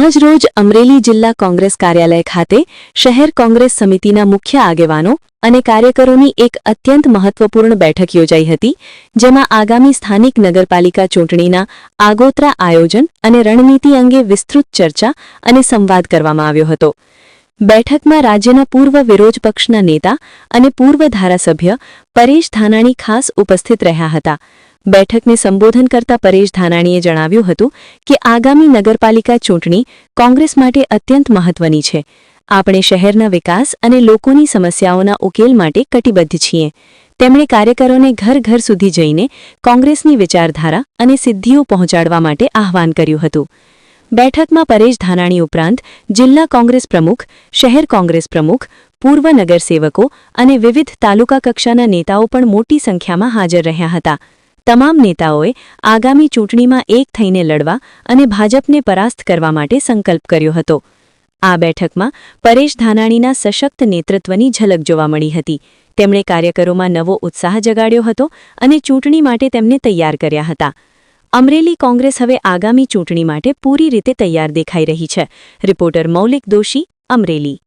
આજરોજ અમરેલી જિલ્લા કોંગ્રેસ કાર્યાલય ખાતે શહેર કોંગ્રેસ સમિતિના મુખ્ય આગેવાનો અને કાર્યકરોની એક અત્યંત મહત્વપૂર્ણ બેઠક યોજાઈ હતી, જેમાં આગામી સ્થાનિક નગરપાલિકા ચૂંટણીના આગોતરા આયોજન અને રણનીતિ અંગે વિસ્તૃત ચર્ચા અને સંવાદ કરવામાં આવ્યો હતો। બેઠકમાં રાજ્યના પૂર્વ વિરોધ પક્ષના નેતા અને પૂર્વ ધારાસભ્ય પરેશ ધાનાણી ખાસ ઉપસ્થિત રહ્યા હતા। બેઠકને સંબોધન કરતા પરેશ ધાનાણીએ જણાવ્યું હતું કે આગામી નગરપાલિકા ચૂંટણી કોંગ્રેસ માટે અત્યંત મહત્વની છે। આપણે શહેરના વિકાસ અને લોકોની સમસ્યાઓના ઉકેલ માટે કટિબદ્ધ છીએ। તેમણે કાર્યકરોને ઘર ઘર સુધી જઈને કોંગ્રેસની વિચારધારા અને સિદ્ધિઓ પહોંચાડવા માટે આહ્વાન કર્યું હતું। બેઠકમાં પરેશ ધાનાણી ઉપરાંત જિલ્લા કોંગ્રેસ પ્રમુખ, શહેર કોંગ્રેસ પ્રમુખ, પૂર્વ નગરસેવકો અને વિવિધ તાલુકા કક્ષાના નેતાઓ પણ મોટી સંખ્યામાં હાજર રહ્યા હતા। તમામ નેતાઓએ આગામી ચૂંટણીમાં એક થઈને લડવા અને ભાજપને પરાસ્ત કરવા માટે સંકલ્પ કર્યો હતો। આ બેઠકમાં પરેશ ધાનાણીના સશક્ત નેતૃત્વની ઝલક જોવા મળી હતી। તેમણે કાર્યકરોમાં નવો ઉત્સાહ જગાડ્યો હતો અને ચૂંટણી માટે તેમને તૈયાર કર્યા હતા। અમરેલી કોંગ્રેસ હવે આગામી ચૂંટણી માટે પૂરી રીતે તૈયાર દેખાઈ રહી છે। રિપોર્ટર મૌલિક દોશી, અમરેલી।